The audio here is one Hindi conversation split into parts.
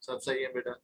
सब सही है बेटा।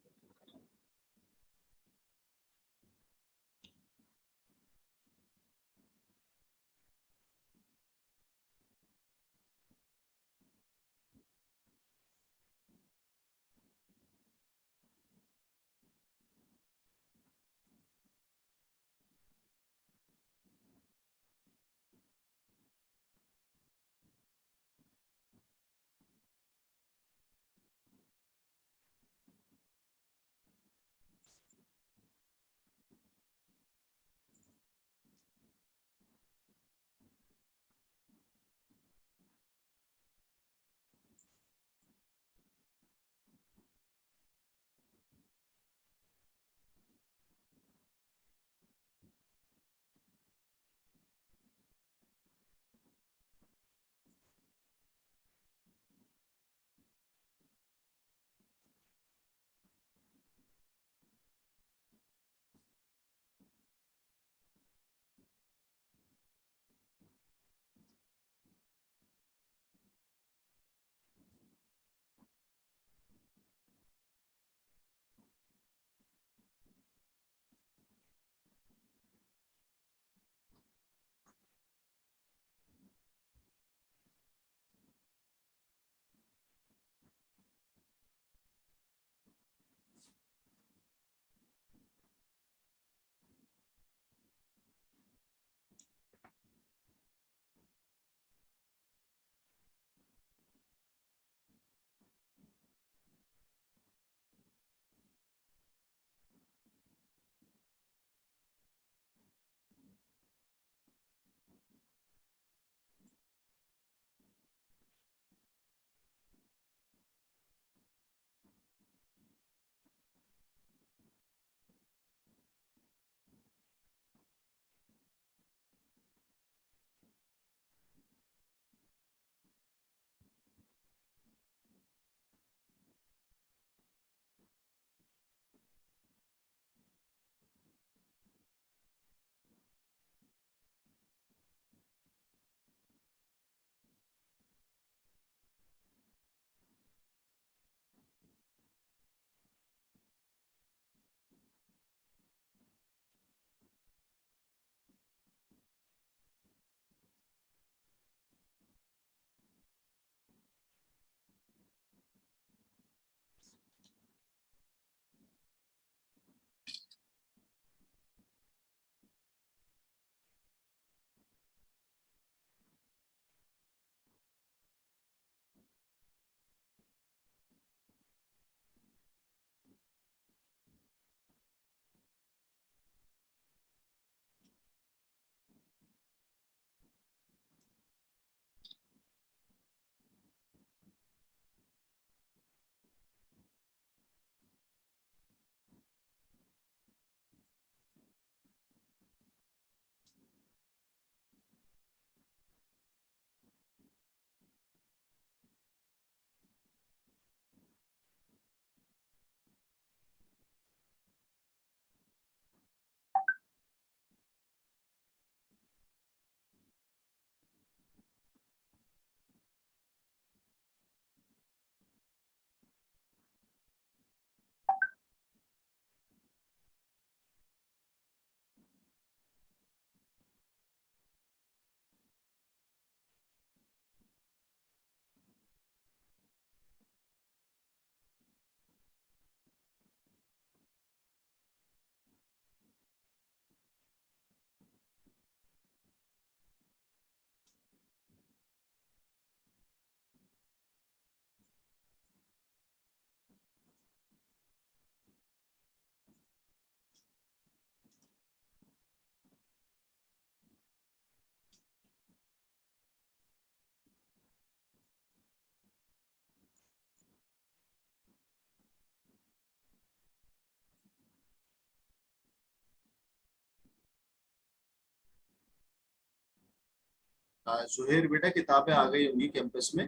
जुहेर बेटा, किताबें आ गई होंगी कैंपस में।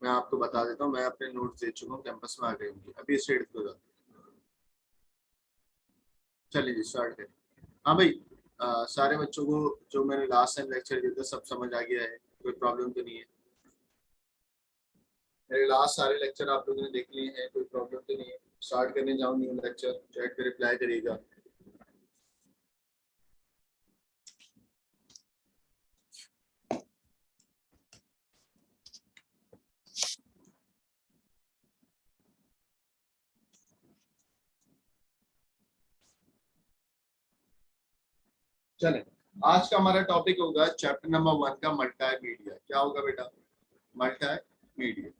मैं आपको बता देता हूँ, मैं अपने नोट्स दे चुका हूँ, कैंपस में आ गई होंगी। अभी स्टेट को जाओ। चलिए जी, स्टार्ट करें। हाँ भाई, सारे बच्चों को जो मैंने लास्ट टाइम लेक्चर दिया था सब समझ आ गया है? कोई प्रॉब्लम तो नहीं है? मेरे लास्ट सारे लेक्चर आप लोगों ने देख लिए हैं, कोई प्रॉब्लम तो नहीं है? स्टार्ट करने जाऊँ न्यू लेक्चर, चैट पे रिप्लाई करिएगा। चले, आज का हमारा टॉपिक होगा चैप्टर नंबर 1 का मल्टी मीडिया। क्या होगा बेटा? Multi media.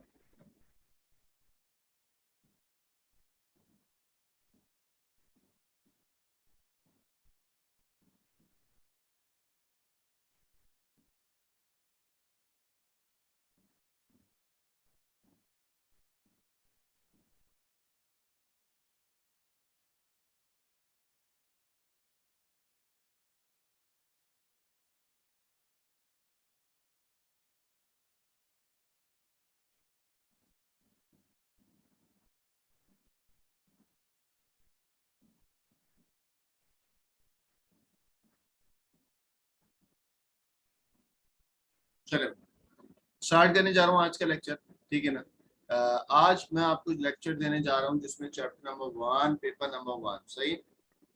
चलो, स्टार्ट करने जा रहा हूँ आज का लेक्चर, ठीक है ना? आज मैं आपको लेक्चर देने जा रहा हूँ जिसमें चैप्टर नंबर 1 पेपर नंबर 1, सही,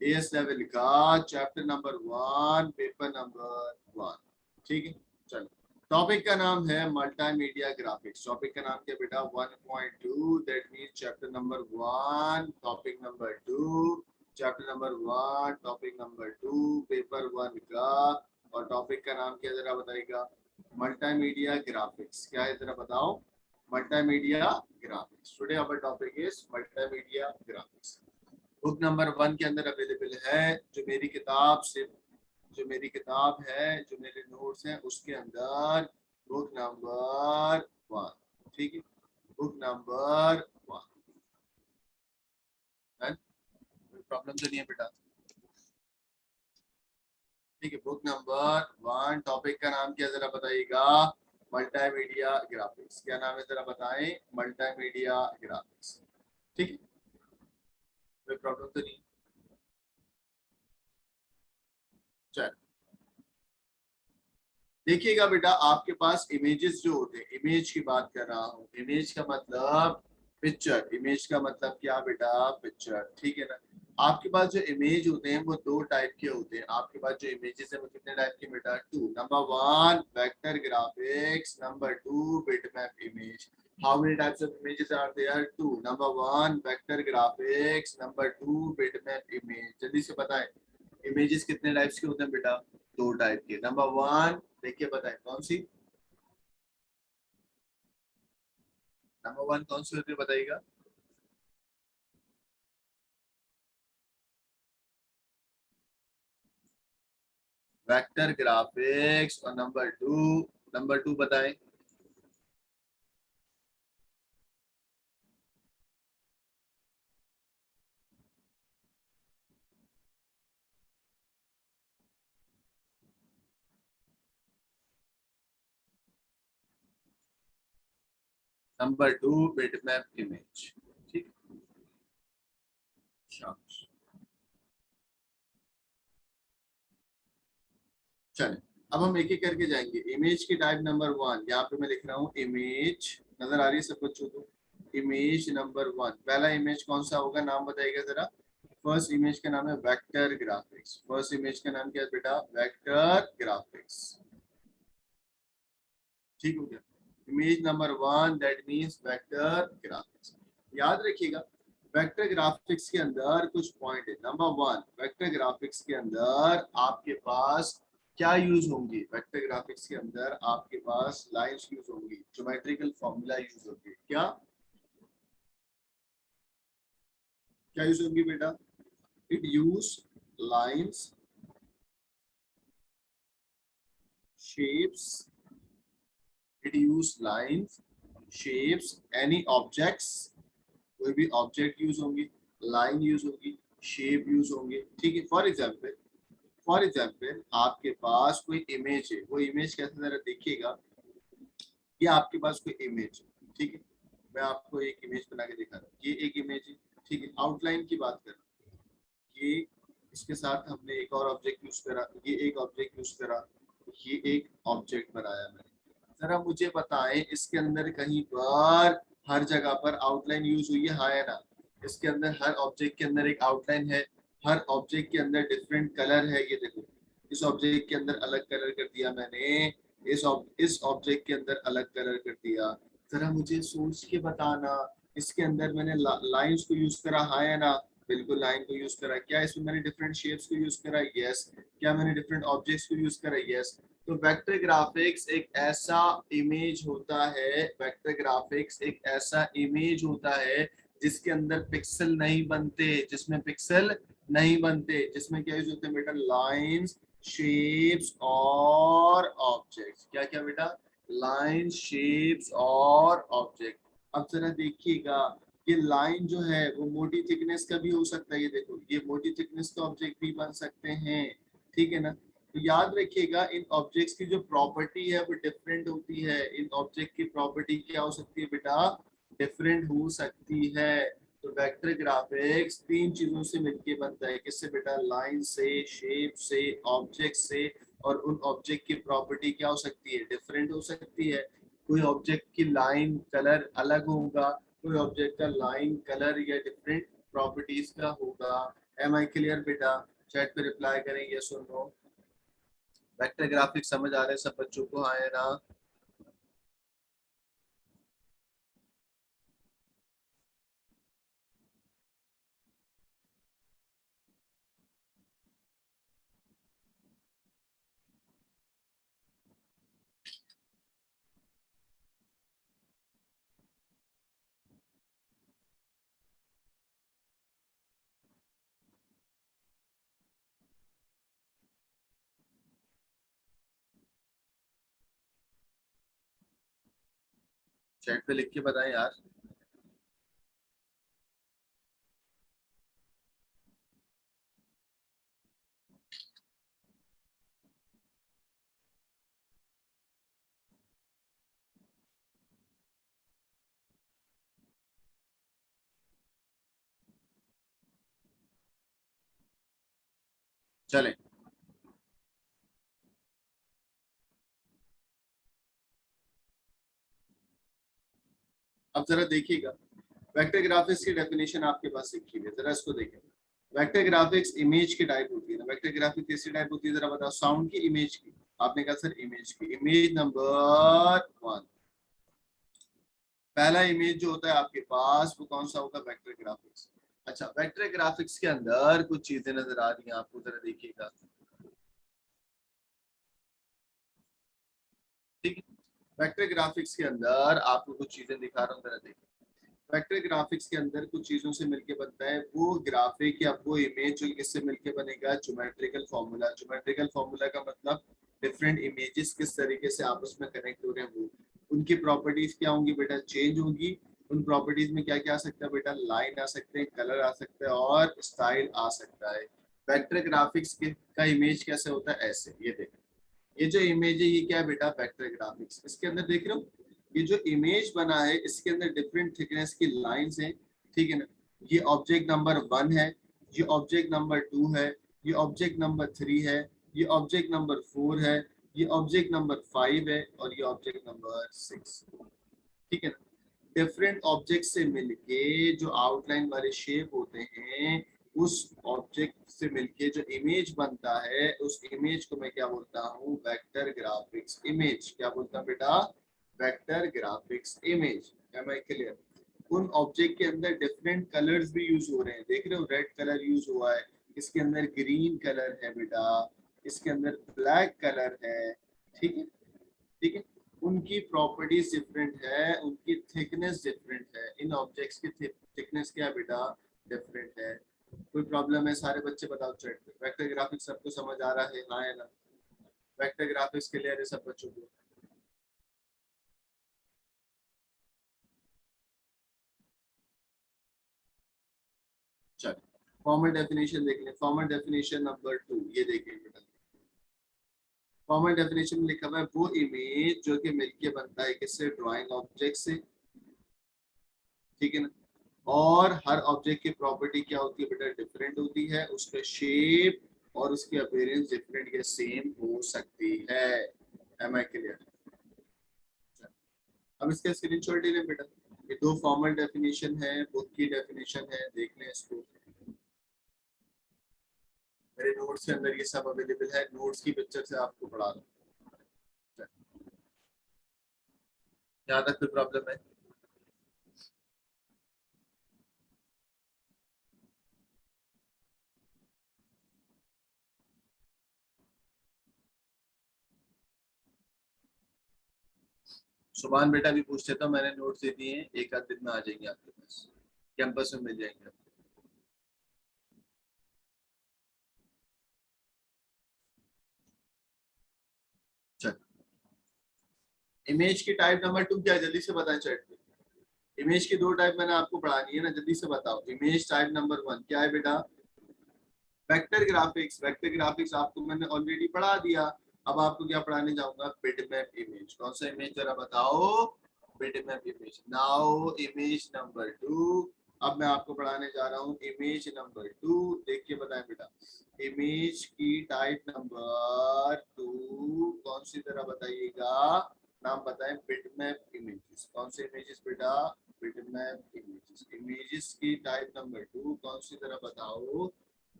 एएस लेवल का चैप्टर नंबर 1 पेपर नंबर 1, ठीक है। चलो, टॉपिक का नाम है मल्टीमीडिया ग्राफिक्स। टॉपिक का नाम क्या बेटा? 1.2, that means chapter number 1 topic number 2, chapter number 1 topic number 2 paper 1 का। और टॉपिक का नाम क्या जरा बताइएगा? Multimedia graphics. क्या है जरा बताओ? Multimedia graphics. Today our topic is multimedia graphics. Book number 1 के अंदर अवेलेबल है, जो मेरी किताब से, जो मेरी किताब है, जो मेरे नोट्स हैं उसके अंदर बुक नंबर 1, ठीक है, बुक नंबर 1 है। प्रॉब्लम तो नहीं है बेटा? ठीक है, बुक नंबर 1 टॉपिक का नाम क्या जरा बताइएगा? Multimedia graphics. क्या नाम है जरा बताएं? मल्टीमीडिया ग्राफिक्स, ठीक है, कोई प्रॉब्लम तो नहीं? चल, देखिएगा बेटा, आपके पास इमेजेस जो होते हैं, इमेज की बात कर रहा हूँ, इमेज का मतलब पिक्चर, इमेज का मतलब क्या बेटा? पिक्चर, ठीक है ना? आपके पास जो इमेज होते हैं वो दो टाइप के होते हैं। आपके पास जो इमेजेस है वो कितने टाइप के बेटा? 2। Number 1 vector graphics, number 2 bitmap image. How many types of images are there? 2। Number 1 vector graphics, number 2 bitmap image. जल्दी से बताएं, इमेजेस कितने टाइप्स के होते हैं बेटा? दो टाइप के। नंबर 1 देखिए, बताएं कौन सी? नंबर 1 कौन सी होती है बताइएगा? Vector graphics. और नंबर 2 बताएं? नंबर 2 बिटमैप इमेज, ठीक है, शाबाश। चलें, अब हम एक एक करके जाएंगे। इमेज की टाइप नंबर 1, यहाँ पे मैं लिख रहा हूँ इमेज, नजर आ रही है सब बच्चों को? इमेज नंबर 1, पहला इमेज कौन सा होगा? नाम बताइएगा जरा। फर्स्ट इमेज का नाम है वेक्टर ग्राफिक्स। फर्स्ट इमेज का नाम क्या है बेटा? वेक्टर ग्राफिक्स, ठीक हो गया? Image number 1 that means vector graphics. याद रखिएगा, वेक्टर ग्राफिक्स के अंदर कुछ पॉइंट है। नंबर 1, वेक्टर ग्राफिक्स के अंदर आपके पास क्या यूज होंगी? वेक्टर ग्राफिक्स के अंदर आपके पास लाइंस यूज होंगी, ज्योमेट्रिकल फॉर्मूला यूज होंगे। क्या क्या यूज होंगी बेटा? It use lines, shapes, it use lines, shapes, any objects, कोई भी ऑब्जेक्ट यूज होंगी, लाइन यूज होगी, शेप यूज होंगे, ठीक है। फॉर एग्जाम्पल आपके पास कोई इमेज है, वो इमेज कैसे जरा देखिएगा। ये आपके पास कोई इमेज है, ठीक है, मैं आपको एक इमेज बना के दिखा रहा हूँ। ये एक इमेज है, ठीक है, आउटलाइन की बात कर रहा हूँ। ये, इसके साथ हमने एक और ऑब्जेक्ट यूज करा, ये एक ऑब्जेक्ट यूज करा, ये एक ऑब्जेक्ट बनाया मैंने। जरा मुझे बताएं इसके अंदर कहीं पर हर जगह पर आउटलाइन यूज हुई है, हाँ या ना? इसके अंदर हर ऑब्जेक्ट के अंदर एक आउटलाइन है, हर ऑब्जेक्ट के अंदर डिफरेंट कलर है। ये देखो, इस ऑब्जेक्ट के अंदर अलग कलर कर दिया मैंने, इस ऑब्जेक्ट के अंदर अलग कलर कर दिया। जरा मुझे सोच के बताना, इसके अंदर मैंने लाइंस को यूज करा, हाँ या ना? बिल्कुल लाइन को यूज करा। क्या इसमें मैंने डिफरेंट शेप्स को यूज करा? यस। क्या मैंने डिफरेंट ऑब्जेक्ट्स को यूज करा? यस। तो वेक्टर ग्राफिक्स एक ऐसा इमेज होता है, वेक्टर ग्राफिक्स एक ऐसा इमेज होता है जिसके अंदर पिक्सल नहीं बनते, जिसमें पिक्सल नहीं बनते, जिसमें क्या यूज होते हैं बेटा? लाइंस, शेप्स और ऑब्जेक्ट्स। क्या क्या बेटा? लाइन, शेप्स और ऑब्जेक्ट। अब जरा देखिएगा, ये लाइन जो है वो मोटी थिकनेस का भी हो सकता है। ये देखो, ये मोटी थिकनेस का ऑब्जेक्ट भी बन सकते हैं, ठीक है ना? तो याद रखिएगा, इन ऑब्जेक्ट्स की जो प्रॉपर्टी है वो डिफरेंट होती है। इन ऑब्जेक्ट की प्रॉपर्टी क्या हो सकती है बेटा? डिफरेंट हो सकती है। तो वेक्टर ग्राफिक्स तीन चीजों से मिलके बनता है। किससे बेटा? लाइन से, शेप से, ऑब्जेक्ट से। और उन ऑब्जेक्ट की प्रॉपर्टी क्या हो सकती है? डिफरेंट हो सकती है। कोई ऑब्जेक्ट की लाइन कलर अलग होगा, कोई ऑब्जेक्ट का लाइन कलर या डिफरेंट प्रॉपर्टीज का होगा। एम आई क्लियर बेटा? चैट पे रिप्लाई करें यस और नो। वेक्टर ग्राफिक्स समझ आ रहे हैं सब बच्चों को, हाँ या ना? चैट पे लिख के बताएं यार। चलें, अब जरा देखिएगा, वेक्टर ग्राफिक्स की डेफिनेशन आपके पास लिखी हुई है, जरा इसको देखें। वेक्टर ग्राफिक्स इमेज की टाइप होती है ना। वेक्टर ग्राफिक्स कैसी टाइप होती है जरा बताओ? साउंड की, इमेज की? आपने कहा सर इमेज की। इमेज नंबर वन, पहला इमेज जो होता है आपके पास वो कौन सा होगा? Vector graphics. अच्छा, वेक्टर ग्राफिक्स के अंदर कुछ चीजें नजर आ रही हैं आपको, जरा देखिएगा, ठीक है? वेक्टर ग्राफिक्स के अंदर आपको कुछ चीजें दिखा रहा हूँ, जरा देखिए। वेक्टर ग्राफिक्स के अंदर कुछ चीजों से मिलके बनता है वो ग्राफिक या वो इमेज, जो किससे मिलके बनेगा? Geometrical formula. ज्योमेट्रिकल फॉर्मूला का मतलब डिफरेंट इमेजेस किस तरीके से आपस में कनेक्ट हो रहे हैं, वो उनकी प्रॉपर्टीज क्या होंगी बेटा? चेंज होंगी। उन प्रॉपर्टीज में क्या क्या आ सकता है बेटा? लाइन आ सकते हैं, कलर आ सकता है और स्टाइल आ सकता है। वेक्टर ग्राफिक्स का इमेज कैसे होता है? ऐसे, ये देखो, ये जो इमेज है ये क्या है बेटा? Vector graphics. इसके अंदर देख रहे हो, ये जो इमेज बना है इसके अंदर डिफरेंट थिकनेस की लाइंस हैं, ठीक है ना? ये ऑब्जेक्ट नंबर वन है, ये ऑब्जेक्ट नंबर टू है, ये ऑब्जेक्ट नंबर थ्री है, ये ऑब्जेक्ट नंबर फोर है, ये ऑब्जेक्ट नंबर फाइव है और ये ऑब्जेक्ट नंबर सिक्स, ठीक है ना? डिफरेंट ऑब्जेक्ट से मिलके जो आउटलाइन वाले शेप होते हैं, उस ऑब्जेक्ट से मिलके जो इमेज बनता है, उस इमेज को मैं क्या बोलता हूँ? Vector graphics image. क्या बोलता हूँ बेटा? Vector graphics image. Am I clear? उन ऑब्जेक्ट के अंदर डिफरेंट कलर्स भी यूज हो रहे हैं, देख रहे हो? रेड कलर यूज हुआ है, इसके अंदर ग्रीन कलर है बेटा, इसके अंदर ब्लैक कलर है, ठीक है? ठीक है? उनकी प्रॉपर्टीज डिफरेंट है, उनकी थिकनेस डिफरेंट है। इन ऑब्जेक्ट्स की थिकनेस क्या है बेटा? डिफरेंट है। कोई प्रॉब्लम है? सारे बच्चे बताओ चैट पे। वेक्टर ग्राफिक्स सबको समझ आ रहा है, हाँ है ना? वेक्टर ग्राफिक्स क्लियर है सब बच्चों को? चलो, फॉर्मल डेफिनेशन देख लें। फॉर्मल डेफिनेशन नंबर टू, ये देखिए बेटा। फॉर्मल डेफिनेशन में लिखा हुआ है वो इमेज जो कि मिलके बनता है किससे? ड्राइंग ऑब्जेक्ट से, ठीक है ना? और हर ऑब्जेक्ट की प्रॉपर्टी क्या होती है बेटा? डिफरेंट होती है। उसका शेप और उसकी अपीयरेंस डिफरेंट या सेम हो सकती है। Am I clear? अब इसका स्क्रीनशॉट ले लें बेटा। ये दो फॉर्मल डेफिनेशन है, बुक की डेफिनेशन है, देख लें इसको। मेरे नोट्स के अंदर ये सब अवेलेबल है, नोट्स की पिक्चर से आपको पढ़ा रहा हूँ। यहाँ तक कोई प्रॉब्लम है? सुभान बेटा भी पूछते तो मैंने नोट्स दे दिए हैं, एक आध दिन में आ जाएंगे आपके पास, कैंपस में मिल जाएंगे। चल, इमेज की टाइप नंबर 2 क्या है, जल्दी से बताएं चैट पे। इमेज की दो टाइप मैंने आपको पढ़ानी है ना, जल्दी से बताओ। इमेज टाइप नंबर 1 क्या है बेटा? Vector graphics. वेक्टर ग्राफिक्स आपको मैंने ऑलरेडी पढ़ा दिया। अब आपको क्या पढ़ाने जाऊंगा? Bitmap image. कौन सा इमेज जरा बताओ? Bitmap image. Now image number 2। अब मैं आपको पढ़ाने जा रहा हूँ इमेज नंबर 2। देख के बताएं बेटा। इमेज की टाइप नंबर 2 कौन सी तरह बताइएगा? नाम बताएं। Bitmap images. कौन से इमेजेस बेटा? Bitmap images. इमेजेस की टाइप नंबर 2 कौन सी तरह बताओ?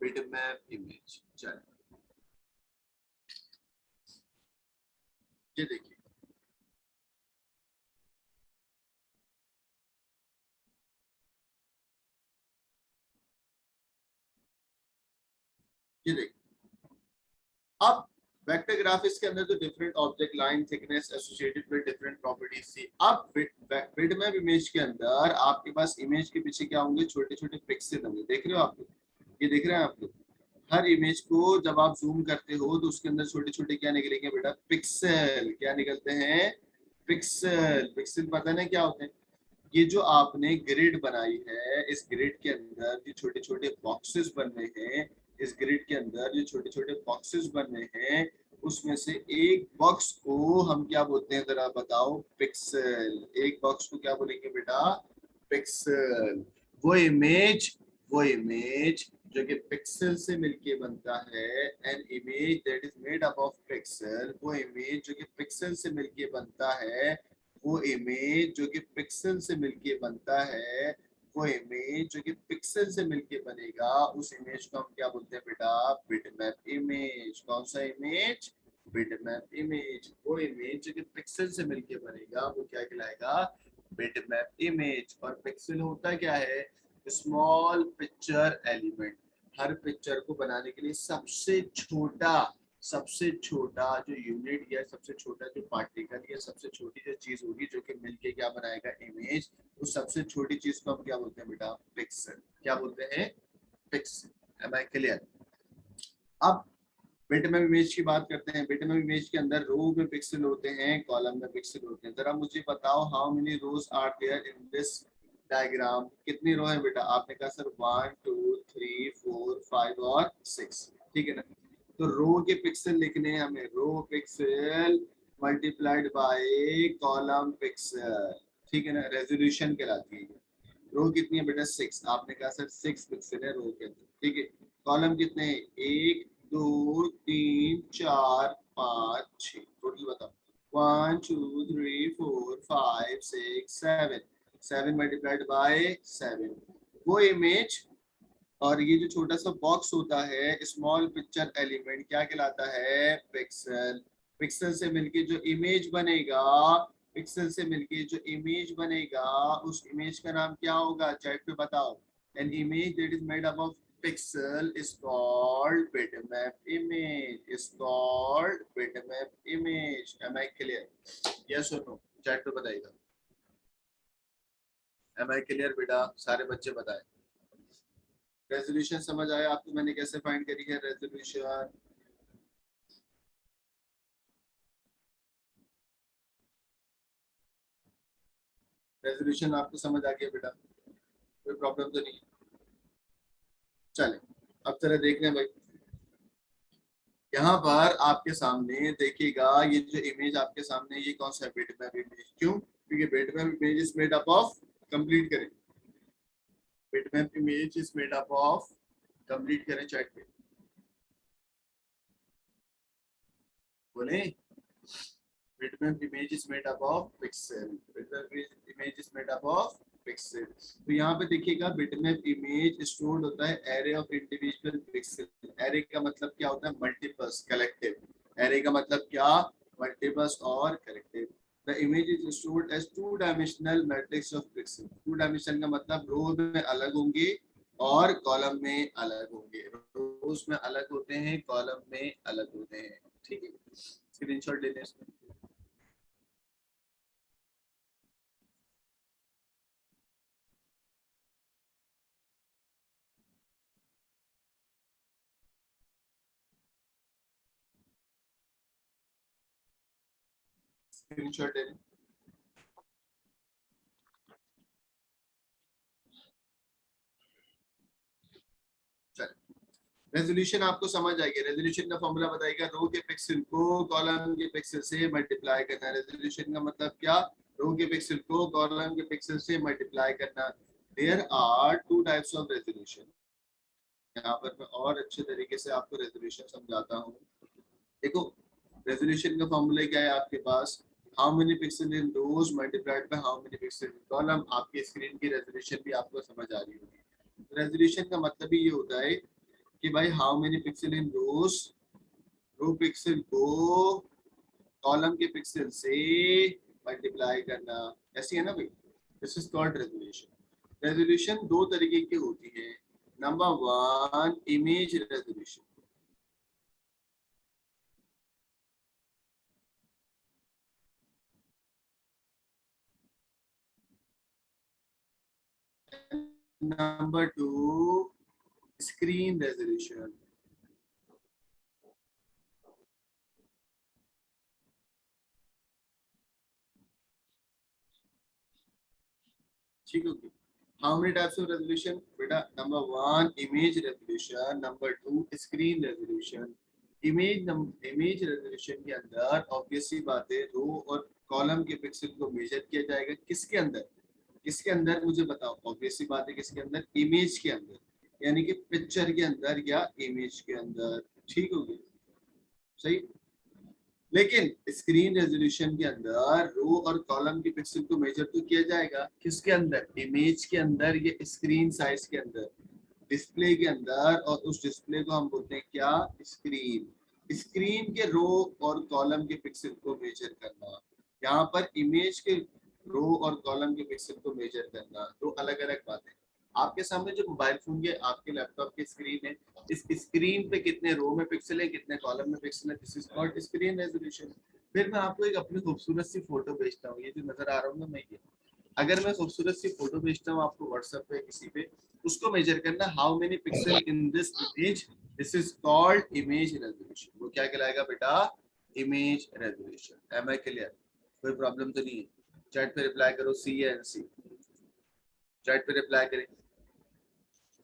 Bitmap image. चलो ये देखिए, ये देखिए। अब वेक्टर ग्राफिक्स के अंदर तो different object line thickness associated with different properties थी। अब बिटमैप इमेज के अंदर आपके पास इमेज के पीछे क्या होंगे? छोटे छोटे पिक्सल होंगे। देख रहे हो आप लोग? ये देख रहे हैं आप लोग? हर इमेज को जब आप जूम करते हो तो उसके अंदर छोटे छोटे क्या निकलेंगे बेटा? पिक्सल। क्या निकलते हैं? पिक्सल। पिक्सल पता नहीं क्या होते हैं। ये जो आपने ग्रिड बनाई है, इस ग्रिड के अंदर जो छोटे छोटे बॉक्सेस बन रहे हैं, इस ग्रिड के अंदर जो छोटे छोटे बॉक्सेस बन रहे हैं, उसमें से एक बॉक्स को हम क्या बोलते हैं जरा बताओ? पिक्सल। एक बॉक्स को क्या बोलेंगे बेटा? पिक्सल। वो इमेज, वो इमेज जो कि पिक्सल से मिलके बनता है, N image that is made up of pixel. वो इमेज जो कि पिक्सल से मिलके बनता है, वो इमेज जो कि पिक्सल से मिलके बनता है, वो इमेज जो कि पिक्सल से मिलके बनेगा, उस इमेज को हम क्या बोलते हैं बेटा? Bitmap image. कौन सा इमेज? Bitmap image. वो इमेज जो कि पिक्सल से मिलके बनेगा वो क्या कहलाएगा? Bitmap image. और पिक्सल होता क्या है? Small picture element. हर पिक्चर को बनाने के लिए सबसे छोटा जो यूनिट या सबसे छोटा जो पार्टिकल या सबसे छोटी जो चीज होगी जो कि मिलके क्या बनाएगा? इमेज। उस सबसे छोटी चीज को हम क्या बोलते हैं बेटा? पिक्सल। क्या बोलते हैं? पिक्सल। Am I clear? अब बिटमैप इमेज की बात करते हैं। बिटमैप इमेज के अंदर रो में पिक्सल होते हैं, कॉलम में पिक्सल होते हैं। जरा मुझे बताओ, how many rows are there in this diagram? कितनी रो है बेटा? आपने कहा सर 1 2 3 4 5 और 6। ठीक है ना? तो रो के पिक्सल लिखने हैं हमें। Row pixel multiplied by column pixel. ठीक है ना? रेजोल्यूशन कहलाती है। रो कितनी है बेटा? 6। आपने कहा सर 6 पिक्सल है रो के अंदर। ठीक है। कॉलम कितने हैं? 1 2 3 4 5 6। टोटल बताओ। 1 2 3 4 5 6 7। 7 मल्टीप्लाइड बाय 7। वो इमेज और ये जो छोटा सा बॉक्स होता है, स्मॉल पिक्चर एलिमेंट, क्या कहलाता है? पिक्सल। पिक्सल से मिलके जो इमेज बनेगा, पिक्सल से मिलके जो इमेज बनेगा, उस इमेज का नाम क्या होगा? चैट पे बताओ। An image that is made up of pixel is called bitmap image. Is called bitmap image. Am I clear? Yes और नो? चैट पे बताइएगा। एम आई क्लियर बेटा? सारे बच्चे बताएं। रेजोल्यूशन समझ आया आपको मैंने कैसे फाइंड करी है रेजोल्यूशन? रेजोल्यूशन आपको समझ आ गया बेटा? कोई प्रॉब्लम तो नहीं? चले, अब जरा देखने भाई। यहाँ पर आपके सामने देखिएगा, ये जो इमेज आपके सामने, ये कौन सा है? Bitmap image. क्यों? क्योंकि bitmap image is made up of, complete करें। Bitmap image is made up of, complete करें चैट पे बोले। Bitmap image is made up of pixel. Bitmap image is made up of pixel. तो यहाँ पे देखिएगा bitmap image stored होता है array of individual pixel. Array का मतलब क्या होता है? Multiples, collective. Array का मतलब क्या? Multiples और collective. The image is stored as two-dimensional matrix of pixel. Two-dimensional का मतलब रो में अलग होंगे और कॉलम में अलग होंगे. रोज में अलग होते हैं, कॉलम में अलग होते हैं. ठीक है, स्क्रीनशॉट ले लें इसमें. स्क्रीनशॉट ले लें. रेजोल्यूशन आपको समझ आएगी. रेजोल्यूशन का फॉर्मूला बताएगा रो के पिक्सल को कॉलम के पिक्सल से मल्टीप्लाई करना. रेजोल्यूशन का मतलब क्या? रो के पिक्सल को कॉलम के पिक्सल से मल्टीप्लाई करना. There are two types of resolution. यहाँ पर मैं और अच्छे तरीके से आपको रेजोल्यूशन समझाता हूँ. देखो, रेजोल्यूशन का फॉर्मूला क्या है आपके पास? How many pixel in rows multiplied by how many pixel in column. आपकी स्क्रीन की रेजोल्यूशन भी आपको समझ आ रही होगी. रेजोल्यूशन का मतलब ही ये होता है कि भाई how many pixel in rows, row pixel को कॉलम के पिक्सल से मल्टीप्लाई करना. ऐसी है ना भाई. This is called resolution. Resolution दो तरीके की होती है. Number one, image resolution. Number two, screen resolution. ठीक है. How many types of resolution बेटा? Number one, image resolution. Number two, screen resolution. Image resolution के अंदर ऑब्वियस सी बात है, रो और कॉलम के पिक्सल को मेजर किया जाएगा. किसके अंदर? किसके अंदर मुझे बताओ. ऑब्वियस सी बात है, किसके अंदर? इमेज के अंदर, यानी कि पिक्चर के अंदर या इमेज के अंदर. ठीक होगी, सही. लेकिन स्क्रीन रेजोल्यूशन के अंदर रो और कॉलम के पिक्सल को मेजर तो किया जाएगा. किसके अंदर? इमेज के अंदर या स्क्रीन साइज के अंदर, डिस्प्ले के अंदर. और उस डिस्प्ले को हम बोलते हैं क्या? स्क्रीन. स्क्रीन के रो और कॉलम के पिक्सल को मेजर करना. यहाँ पर इमेज के रो और कॉलम के पिक्सल को मेजर करना, दो अलग अलग बातें. आपके सामने जो मोबाइल फोन के, आपके लैपटॉप की स्क्रीन है, इस स्क्रीन पे कितने रो में पिक्सल है, कितने कॉलम में पिक्सल है, this is called screen resolution. फिर मैं आपको एक अपनी खूबसूरत सी फोटो भेजता हूँ. ये जो नजर आ रहा हूँ ना मैं, ये अगर मैं खूबसूरत सी फोटो भेजता हूँ आपको व्हाट्सएप पे किसी पे, उसको मेजर करना how many pixel in this image, this is called image resolution. वो क्या कहलाएगा बेटा? Image resolution. Am I clear? कोई प्रॉब्लम तो नहीं है? चैट पे रिप्लाई करो सी एंड सी. चैट पे रिप्लाई करें,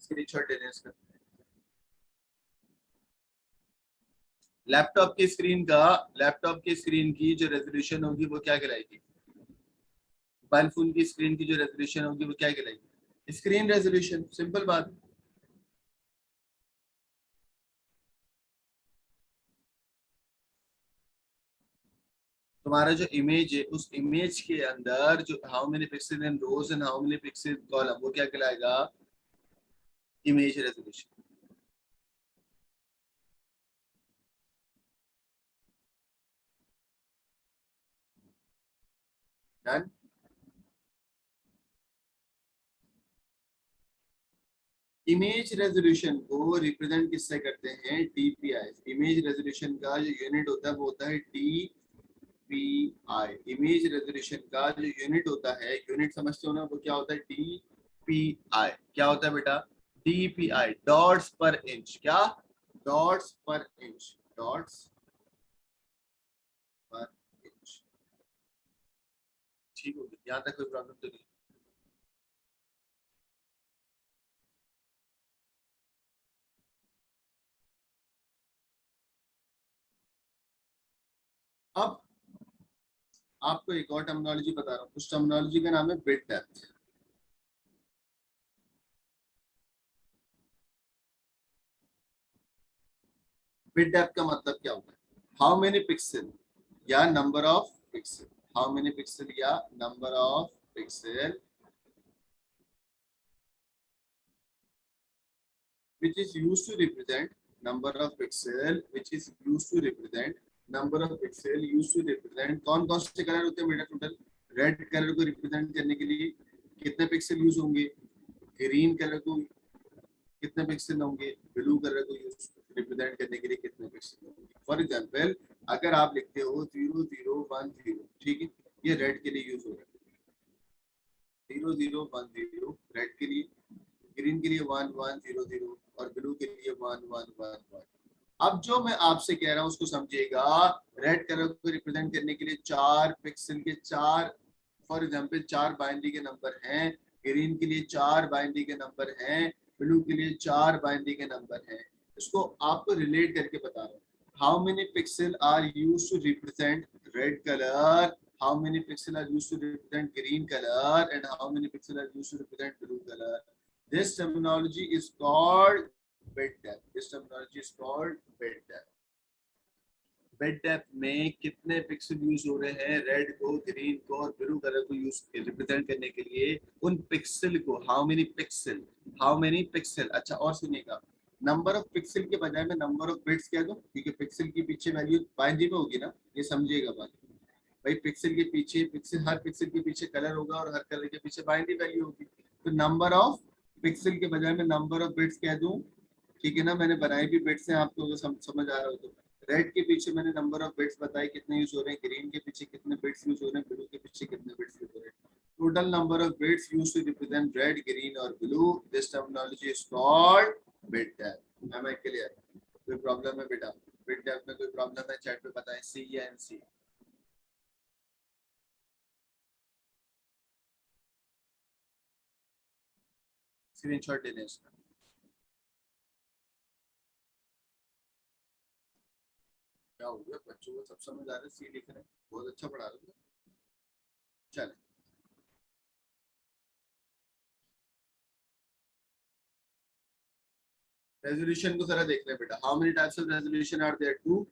स्क्रीनशॉट ले लें इसका. लैपटॉप की स्क्रीन की जो रेजोल्यूशन होगी वो क्या कहलाएगी? मोबाइल फोन की स्क्रीन की जो रेजोल्यूशन होगी वो क्या कहलाएगी? Screen resolution. सिंपल बात. तुम्हारा जो इमेज है, उस इमेज के अंदर जो how many pixel in rows and how many pixel column, वो क्या कहलाएगा? Image resolution. Done. Image resolution को रिप्रेजेंट किससे करते हैं? डीपीआई. इमेज रेजोल्यूशन का जो यूनिट होता है वो होता है डीपीआई. इमेज रेजोल्यूशन का जो यूनिट होता है, यूनिट समझते हो ना, वो क्या होता है? डीपीआई. क्या होता है बेटा? डीपीआई, डॉट्स पर इंच. क्या? डॉट्स पर इंच. डॉट्स पर इंच. ठीक होगी, यहाँ तक कोई प्रॉब्लम तो नहीं? अब आपको एक और टर्मिनोलॉजी बता रहा हूँ. उस टर्मिनोलॉजी का नाम है बिट डेप्थ. बिट डेप्थ का मतलब क्या होता है? हाउ मेनी पिक्सल या number of pixel, how many pixel या number of pixel which is used to represent number of pixel which is used to represent number of pixel used to represent कौन कौन से कलर होते हैं बेटा टोटल, रेड कलर को रिप्रेजेंट करने के लिए कितने पिक्सल यूज होंगे, ग्रीन कलर को कितने पिक्सल होंगे, ब्लू कलर को यूज रिप्रेजेंट करने के लिए कितने पिक्सल होंगे। फॉर एग्जांपल अगर आप लिखते हो 0010, ठीक है, ये रेड के लिए यूज हो रहा है 0010 रेड के लिए, ग्रीन के लिए 1100 और ब्लू के लिए 1111। अब जो मैं आपसे कह रहा हूं उसको समझिएगा, रेड कलर को रिप्रेजेंट करने के लिए 4 पिक्सल के 4 फॉर एग्जांपल 4 बाइनरी के नंबर हैं, ग्रीन के लिए 4 बाइनरी के नंबर हैं, ब्लू के लिए 4 बाइनरी के नंबर हैं। इसको आपको रिलेट करके बता रहा हूँ, how many pixel are used to represent red colour, how many pixels are used to represent green color, and how many pixels are used to represent blue color. This terminology is called bit depth. This terminology is called bit depth. Bit depth में कितने पिक्सल यूज हो रहे हैं रेड को, ग्रीन को और ब्लू कलर को यूज रिप्रेजेंट करने के लिए, उन पिक्सल को how many pixel, how many pixel. अच्छा और सुनिएगा, नंबर ऑफ पिक्सल के बजाय मैं नंबर ऑफ बिट्स कह दूं, क्योंकि पिक्सल के पीछे वैल्यू बाइनरी में होगी ना, ये समझिएगा बात भाई। पिक्सल के पीछे पिक्सल, हर पिक्सल के पीछे कलर होगा और हर कलर के पीछे बाइनरी वैल्यू होगी। तो नंबर ऑफ पिक्सल के बजाय मैं नंबर ऑफ बिट्स कह दूं, ठीक है ना, मैंने बनाई भी बिट्स हैं आपको, अगर समझ आ रहा हो तो। रेड के पीछे मैंने नंबर ऑफ बिट्स बताए कितने यूज हो रहे हैं, ग्रीन के पीछे कितने बिट्स यूज हो रहे हैं, ब्लू के पीछे कितने बिट्स यूज हो रहे हैं। Total number of bits used to represent red, green और blue. This terminology is called bit depth. Am I clear? कोई प्रॉब्लम है बेटा? बिट डेप्थ में कोई प्रॉब्लम है चैट पे बताएं, सी या एन सी। स्क्रीनशॉट ले लें इसका। क्या हो गया बच्चों को, सब समझ आ रहा है, सी लिख रहे हैं, बहुत अच्छा पढ़ा रहे हो। चले रेजोल्यूशन को जरा देख रहे हैं बेटा। How many types of resolution are there? Two.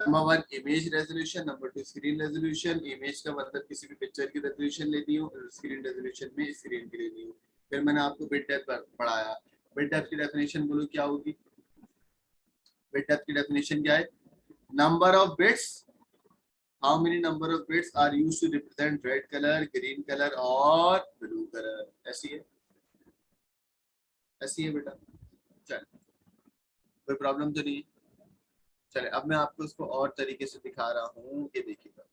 Number one image resolution, number two screen resolution. Image का मतलब किसी भी पिक्चर की रेजोल्यूशन लेती हूँ, और स्क्रीन रेजोल्यूशन में स्क्रीन की लेती हूँ। फिर मैंने आपको बिट डेप्थ पढ़ाया, बिट डेप्थ की डेफिनेशन बोलो क्या होगी। बिट डेप्थ की डेफिनेशन क्या है? Number of bits, how many number of bits are used to represent red colour, green colour और ब्लू कलर। ऐसी है, ऐसी है बेटा। चल कोई प्रॉब्लम तो नहीं? चले अब मैं आपको इसको और तरीके से दिखा रहा हूँ, ये देखिएगा।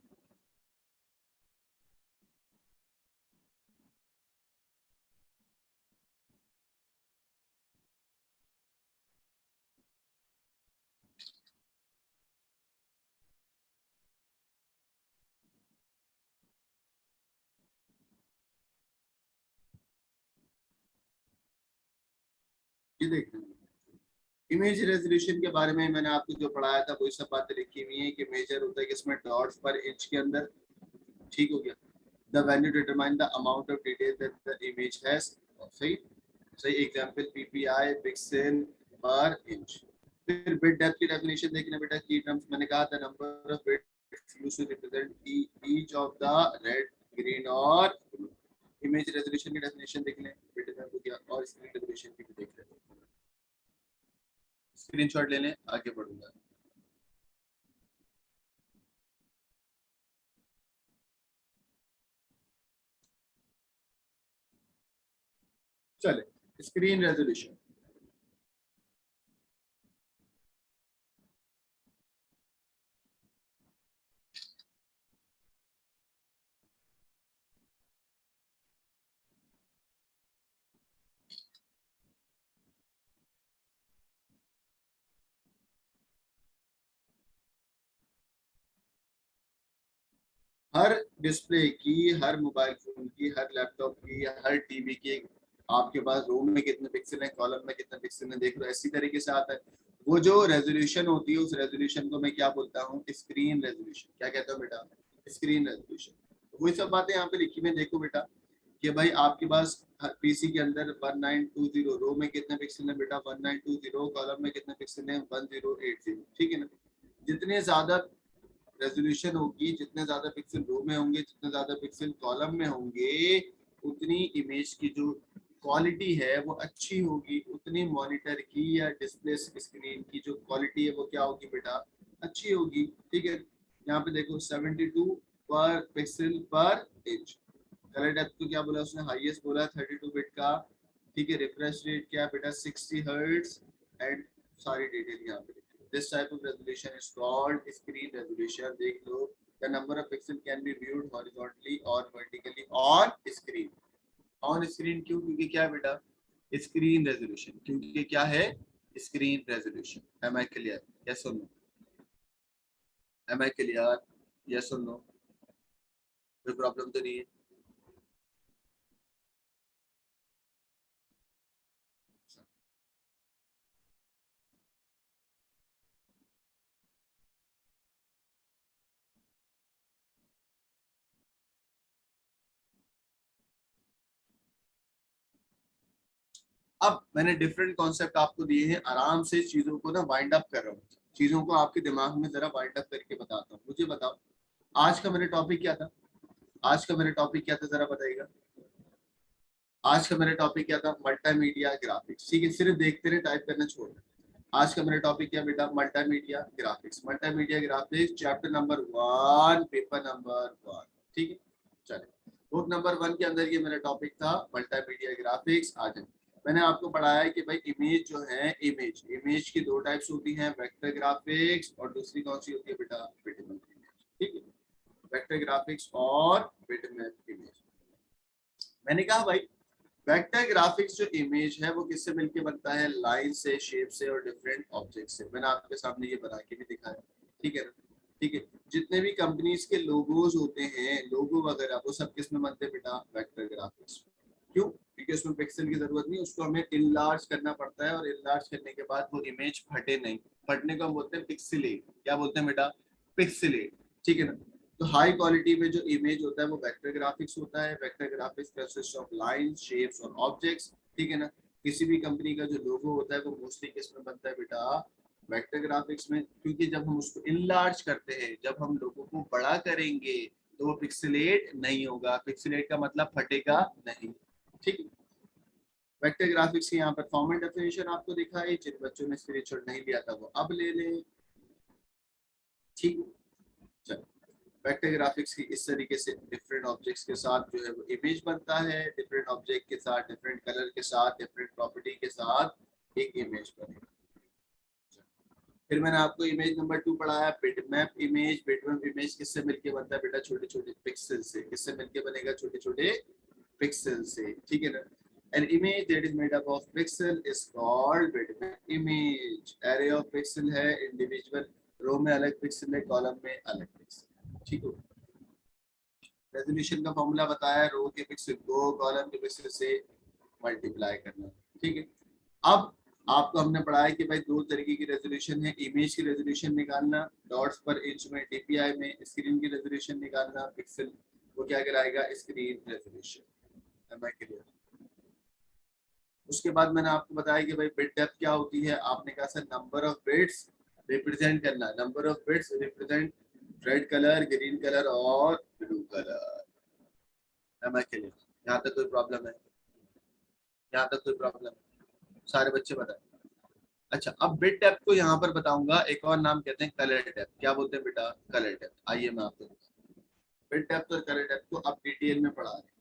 ये देख रहे हैं, इमेज रेजोल्यूशन के बारे में मैंने आपको जो पढ़ाया था वही सब बातें लिखी हुई हैं कि मेजर होता है किसमें, डॉट्स पर इंच के अंदर। ठीक हो गया। The value determine the amount of detail that the image has. सही सही example PPI pixel per inch. फिर बिट डेप्थ की डेफिनेशन देखना बेटा, की टर्म्स मैंने कहा था, number of bits used to represent each of the red, green और ब्लू। इमेज रेजोल्यूशन की डेफिनेशन देख लें, बिट डेप्थ हो गया, और स्क्रीन रेजोल्यूशन की भी देख लें। स्क्रीनशॉट ले लें, आगे बढ़ूंगा। चले स्क्रीन रेजोल्यूशन। हर डिस्प्ले की, हर मोबाइल फोन की, हर लैपटॉप की या हर टीवी की आपके पास रो में कितने पिक्सल हैं, कॉलम में कितने पिक्सल हैं, देख लो इसी तरीके से आता है। वो जो रेजोल्यूशन होती है उस रेजोल्यूशन को मैं क्या बोलता हूँ, स्क्रीन रेजोल्यूशन। क्या कहता हूँ बेटा? Screen resolution. वही सब बातें यहाँ पे लिखी में देखो बेटा, कि भाई आपके पास पीसी के अंदर 1920 रो में कितने पिक्सल हैं बेटा, 1920, कॉलम में कितने पिक्सल हैं 1080। ठीक है ना, जितने ज्यादा रेजोल्यूशन होगी, जितने ज्यादा पिक्सल रो में होंगे, जितने ज्यादा पिक्सल कॉलम में होंगे, उतनी इमेज की जो क्वालिटी है वो अच्छी होगी, उतनी मॉनिटर की या डिस्प्ले स्क्रीन की जो क्वालिटी है वो क्या होगी बेटा, अच्छी होगी। ठीक है, यहाँ पे देखो 72 पर pixel per inch. Colour depth को क्या बोला उसने, हाईएस्ट बोला 32 बिट का। ठीक है, रिफ्रेश रेट क्या बेटा 60 हर्ट्ज, एंड सारी डिटेल यहाँ पे लिखी है। This type of resolution is called screen resolution. देख लो, the number of pixel can be viewed horizontally और vertically on screen. On screen क्यों, क्योंकि क्या है बेटा, स्क्रीन रेजोल्यूशन, क्योंकि क्या है, screen resolution. Am I clear, yes और no? Am I clear, yes और नो? कोई प्रॉब्लम तो नहीं है? अब मैंने डिफरेंट कॉन्सेप्ट आपको दिए हैं, आराम से चीजों को ना वाइंड अप कर रहा हूँ, चीजों को आपके दिमाग में जरा वाइंड अप करके बताता हूँ। मुझे बताओ आज का मेरा टॉपिक क्या था, आज का मेरा टॉपिक क्या था, जरा बताइएगा। आज का मेरा टॉपिक क्या था, मल्टीमीडिया ग्राफिक्स। ठीक है, सिर्फ देखते रहे, टाइप करना छोड़ दें। आज का मेरा टॉपिक क्या बेटा, multimedia graphics. Multimedia graphics chapter number 1 paper number 1। ठीक है, चलिए बुक नंबर 1 के अंदर ये मेरा टॉपिक था, मल्टीमीडिया ग्राफिक्स। आज मैंने आपको पढ़ाया है कि भाई इमेज जो है, इमेज इमेज की दो टाइप्स होती हैं, वेक्टर ग्राफिक्स और दूसरी कौन सी होती है बेटा, बिटमैप इमेज। ठीक है, वेक्टर ग्राफिक्स और बिटमैप इमेज। मैंने कहा भाई वेक्टर ग्राफिक्स जो इमेज है वो किससे मिलके बनता है, लाइन से, शेप से और डिफरेंट ऑब्जेक्ट से। मैंने आपके सामने ये बना के भी दिखाया। ठीक है ना, ठीक है। जितने भी कंपनीज के लोगोज होते हैं, लोगो वगैरह, वो सब किस में बनते हैं बेटा, वेक्टर ग्राफिक्स। क्यों, क्योंकि उसमें पिक्सल की जरूरत नहीं, उसको हमें इनलार्ज करना पड़ता है, और इनलार्ज करने के बाद वो इमेज फटे नहीं। फटने को हम बोलते हैं पिक्सेलेट। क्या बोलते हैं बेटा, पिक्सेलेट। ठीक है ना। तो हाई क्वालिटी में जो इमेज होता है वो वेक्टर ग्राफिक्स होता है। Vector graphics consist of lines, shapes और ऑब्जेक्ट्स। ठीक है ना। किसी भी कंपनी का जो लोगो होता है वो मोस्टली किस में बनता है बेटा, वेक्टर ग्राफिक्स में। क्योंकि जब हम उसको इनलार्ज करते हैं, जब हम लोगों को बड़ा करेंगे, तो वो पिक्सेलेट नहीं होगा। पिक्सेलेट का मतलब फटेगा नहीं। ठीक है। वेक्टर ग्राफिक्स की यहाँ पर फॉर्मल डेफिनेशन आपको दिखाई, जिन बच्चों ने स्क्रीनशॉट नहीं लिया था वो अब ले लें। ठीक है, चलो। वेक्टर ग्राफिक्स की इस तरीके से डिफरेंट ऑब्जेक्ट्स के साथ जो है वो इमेज बनता है, डिफरेंट ऑब्जेक्ट के साथ, डिफरेंट कलर के साथ, डिफरेंट प्रॉपर्टी के साथ एक इमेज बनेगा। फिर मैंने आपको इमेज नंबर 2 पढ़ाया, बिटमैप इमेज। बिटमैप इमेज किससे मिलके बनता है बेटा, छोटे छोटे पिक्सल से। किससे मिलके बनेगा, छोटे छोटे पिक्सल से। ठीक है ना। An image that is made up of pixel is called bitmap image. Array of pixel है, इंडिविजुअल रो में अलग पिक्सल है, कॉलम में अलग पिक्सल। ठीक है। रेजोल्यूशन का फॉर्मूला बताया, रो के पिक्सल को कॉलम के पिक्सल से मल्टीप्लाई करना। ठीक है। अब आपको हमने पढ़ाया कि भाई दो तरीके की रेजोल्यूशन है, इमेज की रेजोल्यूशन निकालना डॉट्स पर इंच में डीपीआई में, स्क्रीन की रेजोल्यूशन निकालना पिक्सल, वो क्या कराएगा, screen resolution. Am I clear? उसके बाद मैंने आपको बताया कि भाई बिट डेप्थ क्या होती है। आपने कहा sir number of bits represent करना, number of bits represent red colour, green colour और blue colour. Am I clear? यहाँ तक कोई प्रॉब्लम है? यहाँ तक कोई प्रॉब्लम है? सारे बच्चे बताए। अच्छा, अब बिट डेप्थ को यहाँ पर बताऊंगा, एक और नाम कहते हैं कलर डेप्थ। क्या बोलते हैं बेटा, कलर डेप्थ। आइए मैं आपको बिट डेप्थ और कलर डेप्थ को अब डिटेल में पढ़ा रहे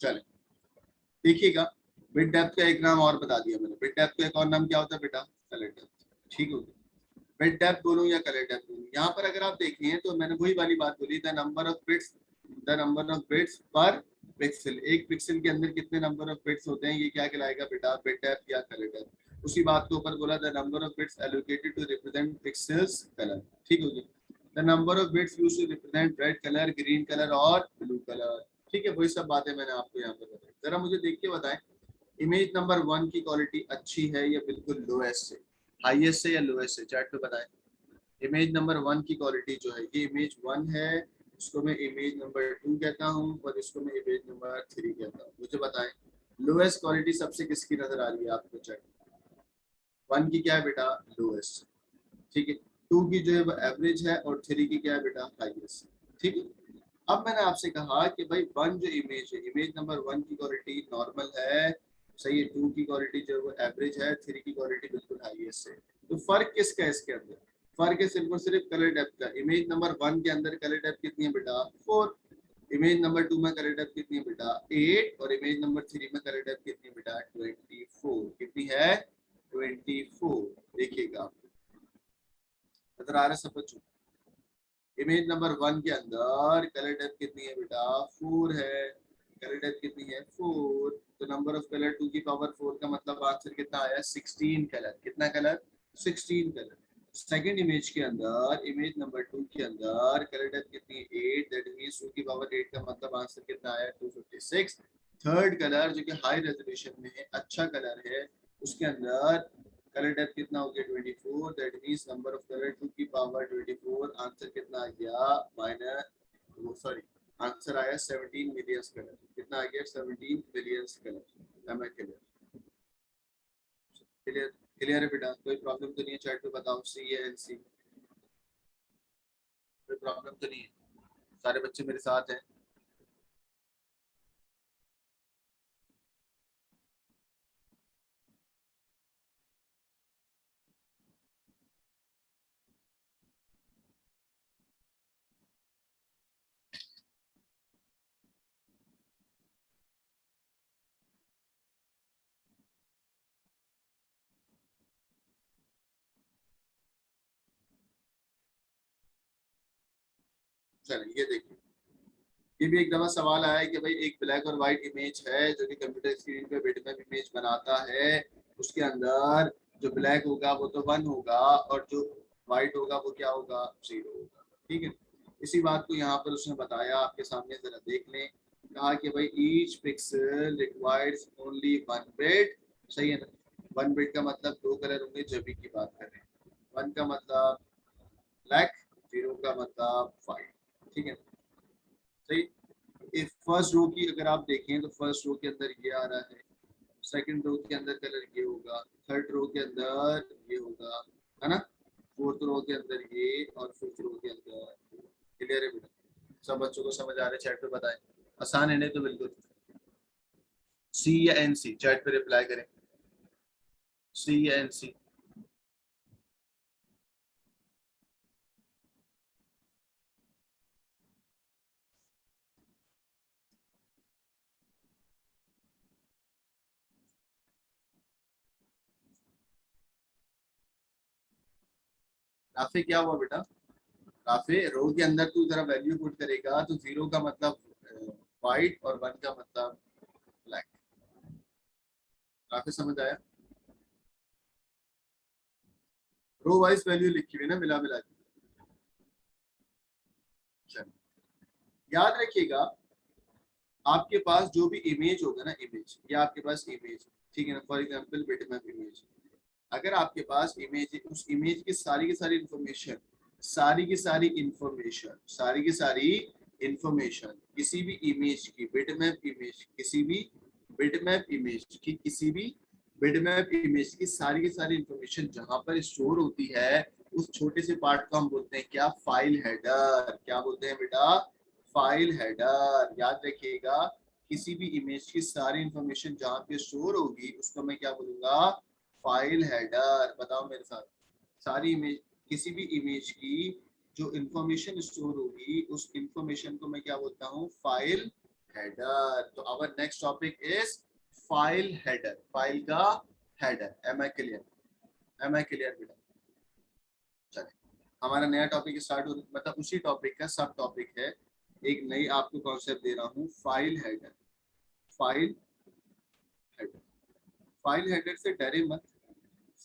चले, देखिएगा। बिट डेप्थ का एक नाम और बता दिया मैंने, बिट डेप्थ का एक और नाम क्या होता है बेटा, कलर डेप्थ। ठीक हो गया। बिट डेप्थ बोलूं या कलर डेप्थ बोलूं, यहाँ पर अगर आप देखें तो मैंने वही वाली बात बोली, the number of bits, the number of bits पर पिक्सल, एक पिक्सल के अंदर कितने नंबर ऑफ बिट्स होते हैं, ये क्या कहलाएगा बेटा, बिट डेप्थ या कलर डेप्थ। उसी बात के ऊपर बोला the number of bits allocated to represent pixels colour, ठीक होगी। The number of bits used to represent red colour, green colour और ब्लू कलर, ठीक है। वही सब बातें मैंने आपको यहाँ पर बताई। जरा मुझे देख के बताएं, इमेज नंबर 1 की क्वालिटी अच्छी है या बिल्कुल लोएस्ट है, हाईएस्ट है या लोएस्ट है, चैट पे बताएं। इमेज नंबर 1 की क्वालिटी जो है, ये इमेज 1 है, इसको मैं इमेज नंबर 2 कहता हूँ और इसको मैं इमेज नंबर 3 कहता हूँ। मुझे बताएं लोएस्ट क्वालिटी सबसे किसकी नजर आ रही है आपको, चेक। 1 की क्या है बेटा, लोएस्ट, ठीक है। 2 की जो है वो एवरेज है और 3 की क्या है बेटा, हाईएस्ट, ठीक है। अब मैंने आपसे कहा कि भाई 1 जो इमेज है, इमेज नंबर 1 की क्वालिटी नॉर्मल है, सही है। 2 की क्वालिटी जो है वो एवरेज है, 3 की क्वालिटी बिल्कुल हाईएस्ट है। तो फर्क किसका है इसके अंदर, फर्क है सिर्फ और सिर्फ कलर डेप्थ का। इमेज नंबर 1 के अंदर कलर डेप्थ कितनी है बेटा, 4। इमेज नंबर 2 में कलर डेप्थ कितनी है बेटा, 8। और इमेज नंबर 3 में कलर डेप्थ कितनी है बेटा, 24। कितनी है, 24। देखिएगा नजर आ रहा है सब बच्चों। इमेज नंबर 1 के अंदर कलर डेप्थ कितनी है बेटा, 4 है। कलर डेप्थ कितनी है, 4। तो नंबर ऑफ कलर 2 की पावर 4 का मतलब आंसर कितना आया, 16 कलर। कितना कलर, 16 कलर। सेकंड इमेज के अंदर, इमेज नंबर 2 के अंदर कलर डेप्थ कितनी है, 8। दैट मींस 2 की पावर 8 का मतलब आंसर कितना आया, 256। थर्ड कलर जो कि हाई रेजोल्यूशन में है, अच्छा कलर है, उसके अंदर कलर डेप्थ कितना हो गया, 24। That means number of colour 2 की पावर 24। आंसर कितना आ गया, माइनस, वो सॉरी, आंसर आया 17 मिलियन कलर। कितना आ गया, 17 million colour. Am I clear, clear, clear है बेटा, कोई प्रॉब्लम तो नहीं है, चैट पे बताओ। सी या एन सी, कोई प्रॉब्लम तो नहीं है, सारे बच्चे मेरे साथ हैं। चलिए ये देखिए, ये भी एक दफा सवाल आया है कि भाई एक ब्लैक और व्हाइट इमेज है जो कि कंप्यूटर स्क्रीन पे बिटमैप इमेज बनाता है, उसके अंदर जो ब्लैक होगा वो तो 1 होगा और जो व्हाइट होगा वो क्या होगा, 0 होगा, ठीक है। इसी बात को यहाँ पर उसने बताया, आपके सामने जरा देख लें। कहा कि भाई each pixel requires only 1 bit, सही है ना। 1 बिट का मतलब 2 कलर होंगे, जब भी की बात करें। 1 का मतलब ब्लैक, 0 का मतलब व्हाइट, ठीक है, सही। इस फर्स्ट रो की अगर आप देखें तो फर्स्ट रो के अंदर ये आ रहा है, सेकंड रो के अंदर कलर ये होगा, थर्ड रो के अंदर ये होगा, है ना। फोर्थ रो के अंदर ये और फिफ्थ रो के अंदर। क्लियर है बेटा, सब बच्चों को समझ आ रहा है, चैट पे बताएं। आसान है नहीं तो बिल्कुल। सी या एन सी, चैट पे रिप्लाई करें, सी या एन सी। राफे क्या हुआ बेटा, राफे रो के अंदर तू जरा वैल्यू पुट करेगा तो 0 का मतलब व्हाइट और 1 का मतलब ब्लैक। राफे समझ आया, रो वाइज वैल्यू लिखी हुई है ना, मिला मिला के। चलो, याद रखिएगा, आपके पास जो भी इमेज होगा ना, इमेज, या आपके पास इमेज, ठीक है ना, फॉर एग्जांपल बिटमैप इमेज। अगर आपके पास इमेज है, उस इमेज की सारी इंफॉर्मेशन, सारी की सारी इंफॉर्मेशन किसी भी इमेज की, बिटमैप इमेज, किसी भी बिटमैप इमेज की, किसी भी बिटमैप इमेज की सारी इंफॉर्मेशन जहां पर स्टोर होती है, उस छोटे से पार्ट को हम बोलते हैं क्या, फाइल हेडर। क्या बोलते हैं बेटा, फाइल हेडर। याद रखिएगा, किसी भी इमेज की सारी इंफॉर्मेशन जहां पे स्टोर होगी उसको मैं क्या बोलूंगा, फाइल हेडर। बताओ मेरे साथ, सारी इमेज, किसी भी इमेज की जो इंफॉर्मेशन स्टोर होगी उस इंफॉर्मेशन को मैं क्या बोलता हूँ, फाइल हेडर। तो our next topic is file header, file का header. Am I clear, am I clear बेटा। चलिए, हमारा नया टॉपिक स्टार्ट हो, मतलब उसी टॉपिक का सब टॉपिक है, एक नई आपको कॉन्सेप्ट दे रहा हूँ, file header. File header, file header से डरे मत,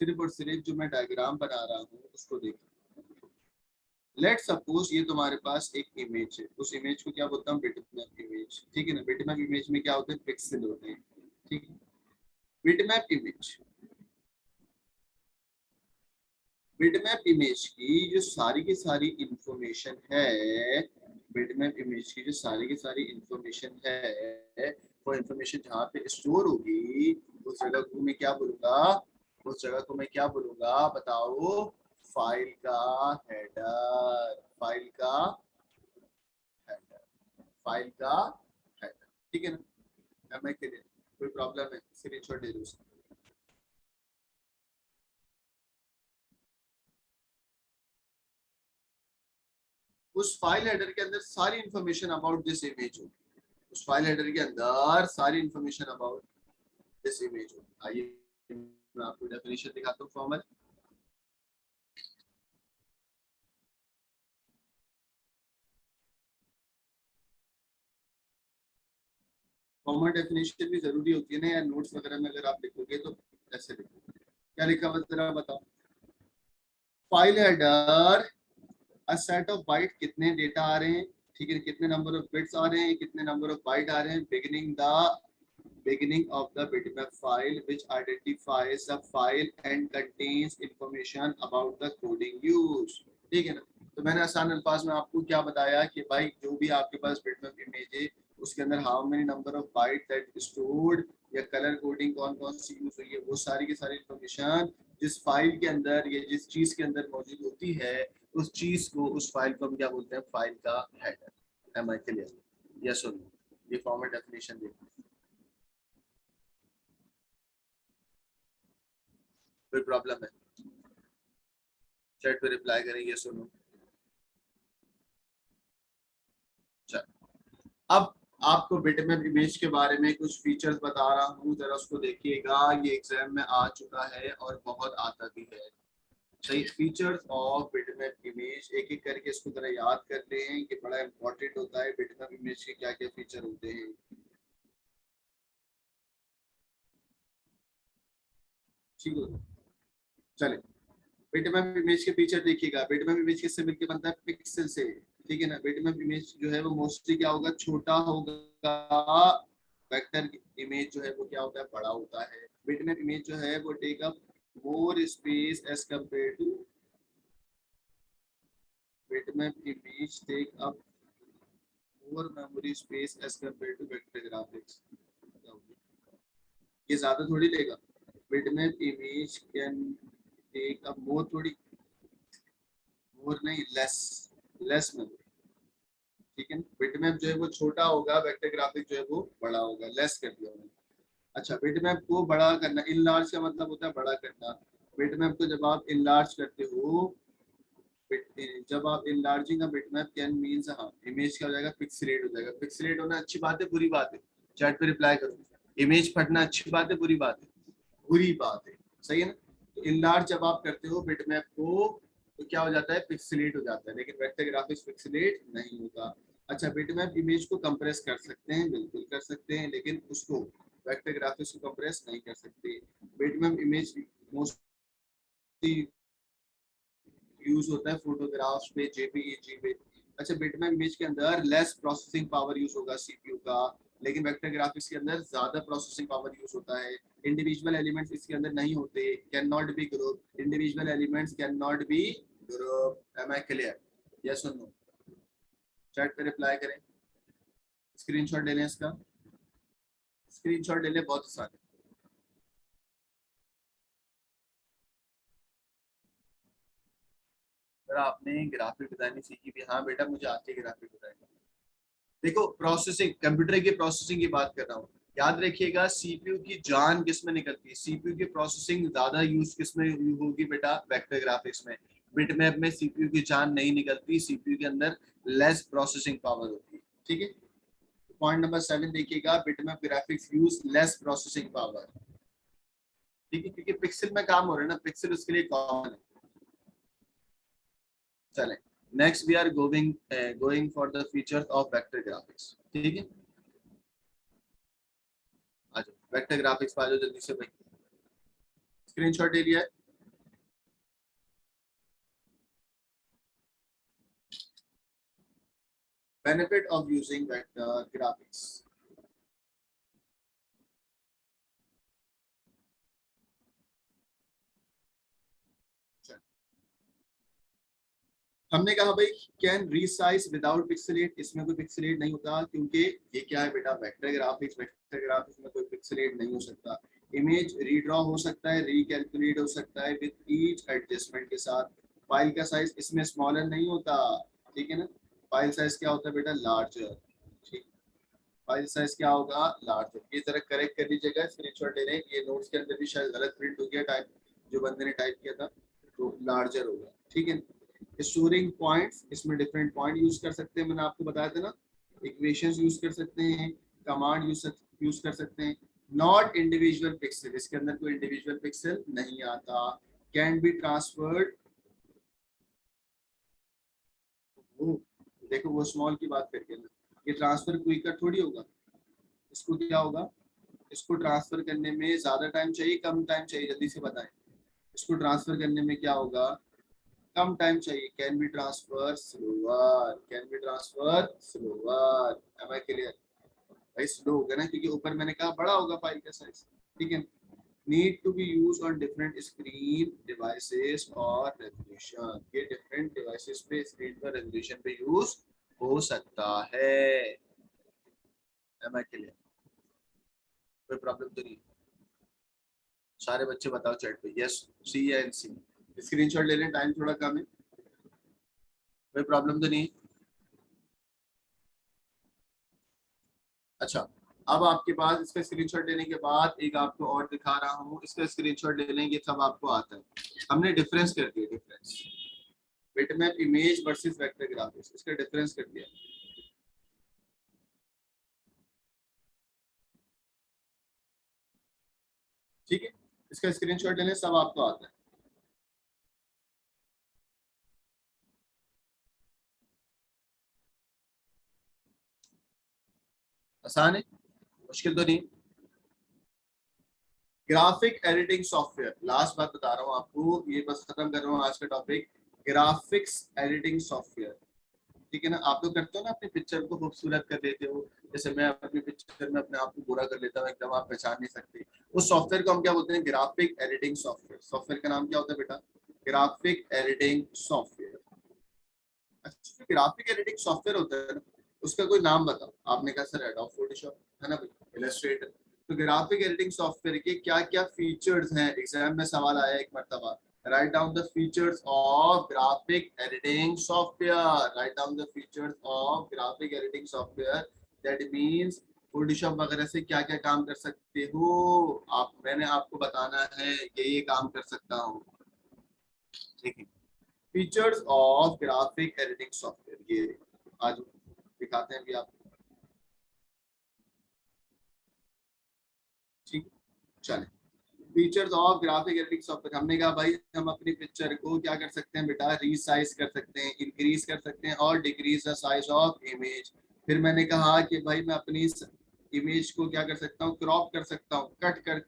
सिर्फ और सिर्फ जो मैं डायग्राम बना रहा हूँ उसको देखो। लेट सपोज ये तुम्हारे पास एक इमेज है, उस इमेज को क्या बोलता हूँ, बिटमैप इमेज, ठीक है ना। बिटमैप इमेज में क्या होते हैं, पिक्सल होते हैं, ठीक है। बिटमैप इमेज, बिटमैप इमेज की जो सारी की सारी इंफॉर्मेशन है, बिटमैप इमेज की जो सारी की सारी इंफॉर्मेशन है, वो इंफॉर्मेशन जहाँ पे स्टोर होगी उस जगह को मैं क्या बोलूंगा, उस जगह को मैं क्या बोलूंगा बताओ, फाइल का हेडर, फाइल का हेडर, फाइल का हेडर, ठीक है ना। एम आई क्लियर, कोई प्रॉब्लम है, स्क्रीनशॉट ले लो उसका। उस फाइल हेडर के अंदर सारी इंफॉर्मेशन अबाउट दिस इमेज होगी, उस फाइल हेडर के अंदर सारी इंफॉर्मेशन अबाउट दिस इमेज होगी। आइए मैं आपको डेफिनेशन दिखाता हूँ फॉर्मल। फॉर्मल डेफिनेशन भी जरूरी होती है ना यार, नोट्स वगैरह में अगर आप लिखोगे तो ऐसे लिखोगे। क्या लिखा हुआ जरा बताओ। File header, a set of bite, कितने डेटा आ रहे हैं, ठीक है, कितने नंबर ऑफ बिट्स आ रहे हैं, कितने नंबर ऑफ बाइट आ रहे हैं, beginning the beginning of the bitmap file which identifies the file and contains information about the coding used, ठीक है ना। तो मैंने आसान अल्फाज में आपको क्या बताया कि भाई जो भी आपके पास बिटमैप इमेज है उसके अंदर how many number of bite that stored, या कलर कोडिंग कौन कौन सी यूज हुई है, वो सारी की सारी इंफॉर्मेशन जिस फाइल के अंदर या जिस चीज के अंदर मौजूद होती है, उस चीज को, उस फाइल को हम क्या बोलते हैं, फाइल का header. Am I clear, yes और नो। ये फॉर्मल डेफिनेशन देखो, कोई प्रॉब्लम है चैट पे रिप्लाई करेंगे, सुनो। चल, अब आपको बिटमैप इमेज के बारे में कुछ फीचर्स बता रहा हूँ, जरा उसको देखिएगा। ये एग्जाम में आ चुका है और बहुत आता भी है। सही, फीचर्स ऑफ बिटमैप इमेज, एक एक करके इसको जरा याद करते हैं, ये बड़ा इंपॉर्टेंट होता है, बिटमैप इमेज के क्या क्या फीचर होते हैं। ठीक है, चले। बिटमैप इमेज के फीचर देखिएगा। बिटमैप इमेज किससे मिलकर बनता है, पिक्सल से, ठीक है ना। बिटमैप इमेज जो है वो मोस्टली क्या होगा, छोटा होगा। वेक्टर इमेज जो है वो क्या होता है, बड़ा होता है। बिटमैप इमेज जो है वो take up more space as compare to, bitmap image take up more memory space as compare to vector graphics. ये ज्यादा थोड़ी लेगा। Bitmap image can take up more, थोड़ी मोर नहीं, लेस, लेस मेमोरी, ठीक है। बिटमैप जो है वो छोटा होगा, वेक्टर ग्राफिक जो है वो बड़ा होगा, लेस कर दिया उन्होंने। अच्छा, बिटमैप को बड़ा करना, इनलार्ज का मतलब होता है बड़ा करना। बिटमैप को जब आप इनलार्ज करते हो, जब आप enlarging a bitmap can means, हाँ, इमेज क्या हो जाएगा, पिक्सेलेट हो जाएगा। पिक्सेलेट होना अच्छी बात है बुरी बात है, चैट पे रिप्लाई करो। इमेज फटना अच्छी बात है बुरी बात है, बुरी बात है, सही है ना। तो इनलार्ज जब आप करते हो बिटमैप को तो क्या हो जाता है, पिक्सेलेट हो जाता है, लेकिन वेक्टर ग्राफिक्स पिक्सेलेट नहीं होता। अच्छा, बिटमैप इमेज को कंप्रेस कर सकते हैं, बिल्कुल कर सकते हैं, लेकिन उसको वेक्टर ग्राफिक्स को कंप्रेस नहीं कर सकते। बिटमैप इमेज मोस्टली यूज होता है फोटोग्राफ्स पे, जेपीईजी पे। अच्छा, बिटमैप इमेज के अंदर लेस प्रोसेसिंग पावर यूज होगा सीपीयू का, लेकिन वेक्टर ग्राफिक्स के अंदर ज्यादा प्रोसेसिंग पावर यूज होता है। इंडिविजुअल एलिमेंट्स इसके अंदर नहीं होते, can not be group, individual elements can not be group. Am I clear, yes और नो। चैट पे रिप्लाई करें, स्क्रीनशॉट ले लें इसका, स्क्रीनशॉट ले लें, बहुत आसान है। अगर आपने ग्राफिक डिजाइनिंग सीखी भी, हाँ बेटा मुझे आती है ग्राफिक डिजाइनिंग। देखो, प्रोसेसिंग, कंप्यूटर की प्रोसेसिंग की बात कर रहा हूँ। याद रखिएगा, सीपीयू की जान किस में निकलती है, सीपीयू की प्रोसेसिंग ज्यादा यूज किस में होगी बेटा, वेक्टर ग्राफिक्स में। बिटमैप में सीपीयू की जान नहीं निकलती, सीपीयू के अंदर लेस प्रोसेसिंग पावर होती है, ठीक है। पॉइंट नंबर 7 देखिएगा, bitmap graphics use less processing power, ठीक है, क्योंकि पिक्सल में काम हो रहा है ना, पिक्सल उसके लिए कॉमन है। चले, next we are going for the features of vector graphics. ठीक है, आ जाओ वेक्टर ग्राफिक्स पे आ जाओ जल्दी से भाई, स्क्रीनशॉट ले लिया है। Benefit of using vector graphics. हमने कहा भाई कैन रीसाइज विदाउट पिक्सेलेट, इसमें कोई पिक्सेलेट नहीं होता क्योंकि ये क्या है बेटा वेक्टर ग्राफिक्स, वेक्टर ग्राफिक्स में कोई पिक्सेलेट नहीं हो सकता। इमेज रीड्रॉ हो सकता है, रिकैलकुलेट हो सकता है विद ईच एडजस्टमेंट के साथ। फाइल का साइज इसमें स्मॉलर नहीं होता, ठीक है ना, फाइल साइज क्या होता है बेटा लार्जर। ठीक, फाइल साइज क्या होगा लार्जर। ये जरा करेक्ट कर लीजिएगा, स्क्रीनशॉट ले लें, ये नोट्स के अंदर भी शायद गलत प्रिंट हो गया टाइप, जो बंदे ने टाइप किया था, तो लार्जर होगा। ठीक है, स्टोरिंग पॉइंट्स, इसमें डिफरेंट पॉइंट यूज कर सकते हैं, मैंने आपको बताया था ना, इक्वेशंस यूज कर सकते हैं, कमांड यूज कर सकते हैं। नॉट इंडिविजुअल पिक्सल, इसके अंदर कोई इंडिविजुअल पिक्सल नहीं आता। कैन बी ट्रांसफर्ड, वो देखो वो स्मॉल की बात करके ना, ये ट्रांसफर क्विकर थोड़ी होगा, इसको क्या होगा, इसको ट्रांसफर करने में ज्यादा टाइम चाहिए कम टाइम चाहिए, जल्दी से बताएं। इसको ट्रांसफर करने में क्या होगा, कम टाइम चाहिए। Can be transfer slower, can be transfer slower. Am I clear भाई, स्लो होगा ना क्योंकि ऊपर मैंने कहा बड़ा होगा फाइल का साइज। ठीक है, need to be use on different screen devices और रेजोल्यूशन, ये डिफरेंट डिवाइसेस पे स्क्रीन पर रेजोल्यूशन पे यूज हो सकता है। एम आई क्लियर, कोई प्रॉब्लम तो नहीं? सारे बच्चे बताओ चैट पे यस, सी या एन सी। स्क्रीनशॉट ले लें, टाइम थोड़ा कम है, कोई प्रॉब्लम तो नहीं? अच्छा, अब आपके पास इसका स्क्रीनशॉट लेने के बाद एक आपको और दिखा रहा हूँ, इसका स्क्रीनशॉट ले लेंगे सब आपको आता है। हमने डिफरेंस कर दिया, difference bitmap image versus vector graphics, इसका डिफरेंस कर दिया। ठीक है, इसका स्क्रीनशॉट लेने सब आपको आता है। आसान है, मुश्किल तो नहीं। ग्राफिक एडिटिंग सॉफ्टवेयर, लास्ट बात बता रहा हूँ आपको, ये बस खत्म कर रहा हूँ आज का टॉपिक, ग्राफिक्स एडिटिंग सॉफ्टवेयर। ठीक है ना, आप लोग करते हो ना अपनी पिक्चर को खूबसूरत कर देते हो, जैसे मैं अपनी पिक्चर में अपने आप को बुरा कर लेता हूँ एकदम, आप पहचान नहीं सकते, उस सॉफ्टवेयर को हम क्या बोलते हैं, ग्राफिक एडिटिंग सॉफ्टवेयर। सॉफ्टवेयर का नाम क्या होता है बेटा, ग्राफिक एडिटिंग सॉफ्टवेयर। अच्छा, ग्राफिक एडिटिंग सॉफ्टवेयर होता है ना, उसका कोई नाम बताओ। आपने कहा सर एडोब फोटोशॉप है ना भाई, इलस्ट्रेटर। तो ग्राफिक एडिटिंग सॉफ्टवेयर के क्या क्या फीचर्स हैं, एग्जाम में सवाल आया एक मरतबा, write down the features of graphic editing software, write down the features of graphic editing software. That means Photoshop वगैरह से क्या क्या काम कर सकते हो आप, मैंने आपको बताना है ये काम कर सकता हूँ। ठीक है, features of graphic editing software, ये आज दिखाते हैं भी आपको। ठीक, चले, features of graphic editing software. हमने कहा भाई हम अपनी पिक्चर को क्या कर सकते हैं बेटा, रीसाइज कर सकते हैं, इंक्रीज कर सकते हैं और decrease the size of image. फिर मैंने कहा कि भाई मैं अपनी इमेज को क्या कर सकता हूँ, क्रॉप कर सकता हूँ, कट कर,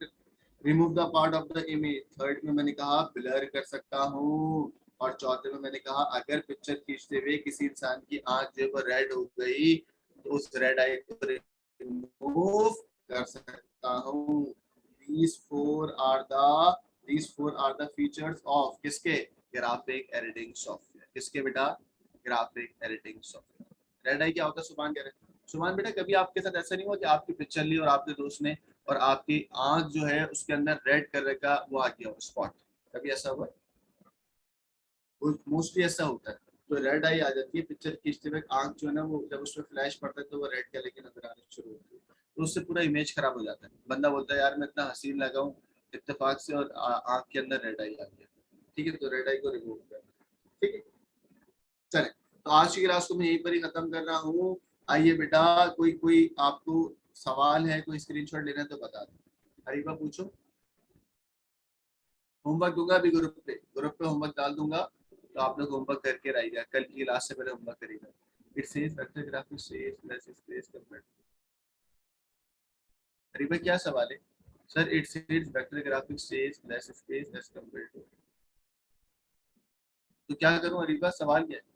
remove the part of the image. Third में मैंने कहा ब्लर कर सकता हूँ। और चौथे में मैंने कहा अगर पिक्चर खींचते हुए किसी इंसान की आंख जो है वो रेड हो गई तो उस रेड आई को रिमूव कर सकता हूँ। these four are the features of किसके, ग्राफिक एडिटिंग सॉफ्टवेयर। किसके बेटा, ग्राफिक एडिटिंग सॉफ्टवेयर। रेड आई क्या होता है, सुभान कह रहे हैं। सुभान बेटा कभी आपके साथ ऐसा नहीं हुआ कि आपकी पिक्चर ली और आपके दोस्त ने और आपकी आंख जो है उसके अंदर रेड कलर का वो आ गया स्पॉट, कभी ऐसा हुआ? मोस्टली ऐसा होता है। तो रेड आई आ जाती है पिक्चर खींचते हुए, आंख जो है ना वो जब उसमें फ्लैश पड़ता है तो वो रेड कलर की नजर आनी शुरू होती है, तो उससे पूरा इमेज खराब हो जाता है। बंदा बोलता है यार मैं इतना हसीन लगा हूँ इत्तेफाक से और आंख के अंदर रेड आई आ गया। ठीक है, तो रेड आई को रिमूव कर, ठीक है। चले, तो आज की क्लास को मैं यहीं पर ही खत्म कर रहा हूँ। आइए बेटा, कोई कोई आपको सवाल है, कोई स्क्रीनशॉट लेना है तो बता दो। हरीबा पूछो, होमवर्क दूंगा अभी ग्रुप पे होमवर्क डाल दूंगा। तो आप लोग होमवर्क करके रहिएगा, कल की क्लास से पहले होमवर्क करिएगा। It says vector graphic says less space compared. अरे भाई क्या सवाल है sir? It says vector graphic says less space as compared to, तो क्या करूं अरीबा, सवाल क्या है?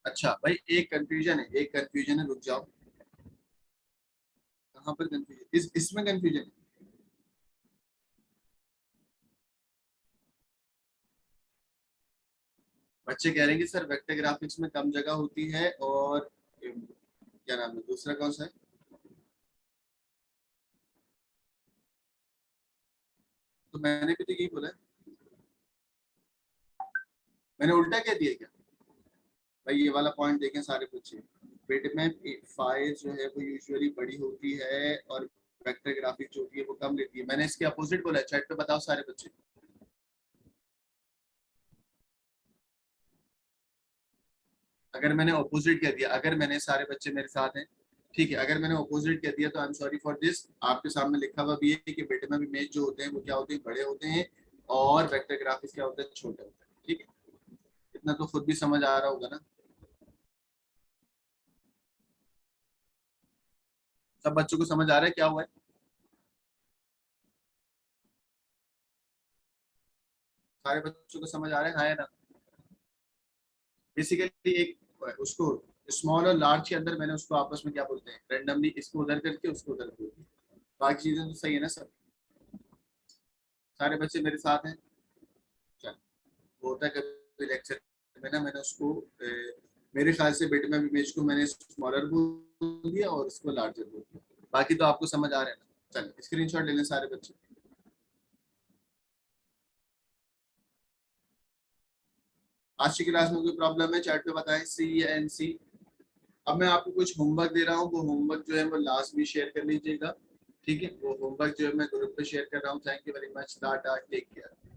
अच्छा भाई एक कंफ्यूजन है, एक कंफ्यूजन है, रुक जाओ। कहाँ पर कंफ्यूजन? इसमें कंफ्यूजन है। बच्चे कह रहे हैं कि सर वेक्टर ग्राफिक्स में कम जगह होती है, और क्या नाम है दूसरा, कौन सा है? तो मैंने भी तो यही बोला है। मैंने उल्टा कह दिया क्या? भाई ये वाला पॉइंट देखें सारे बच्चे, बेटे में फाइल जो है वो यूजुअली बड़ी होती है और वेक्टर ग्राफिक जो होती है वो कम लेती है। मैंने इसके अपोजिट बोला है, चैट पे बताओ सारे बच्चे। अगर मैंने अपोजिट कह दिया, अगर मैंने, सारे बच्चे मेरे साथ हैं, ठीक है, अगर मैंने अपोजिट कह दिया तो I am sorry for this. आपके सामने लिखा हुआ भी है कि बेटे में भी इमेज जो होते हैं वो क्या होते हैं, बड़े होते हैं, और वेक्टर ग्राफिक्स क्या होते हैं, छोटे होते हैं। ठीक है, इतना तो खुद भी समझ आ रहा होगा ना? सब बच्चों को समझ आ रहा है क्या हुआ है? सारे बच्चों को समझ आ रहा है, हाँ या ना? बेसिकली एक उसको स्मॉल और लार्ज के अंदर मैंने उसको आपस में क्या बोलते हैं, रेंडमली इसको उधर करके उसको उधर कर दिया। बाकी चीजें तो सही है ना सब? सारे बच्चे मेरे साथ हैं? चल, वो होता है कभी लेक्चर में ना, मैंने उसको मेरे ख्याल से बेटे में इमेज को मैंने स्मॉलर बोल दिया और उसको लार्जर बोल दिया। बाकी तो आपको समझ आ रहा है ना? चल स्क्रीनशॉट ले लें सारे बच्चे। आज की क्लास में कोई प्रॉब्लम है चैट पे बताएं, सी या एन सी। अब मैं आपको कुछ होमवर्क दे रहा हूँ, वो होमवर्क जो है वो लास्ट में शेयर कर लीजिएगा। ठीक है, वो होमवर्क जो है मैं ग्रुप पे शेयर कर रहा हूँ। Thank you very much, tata, take care.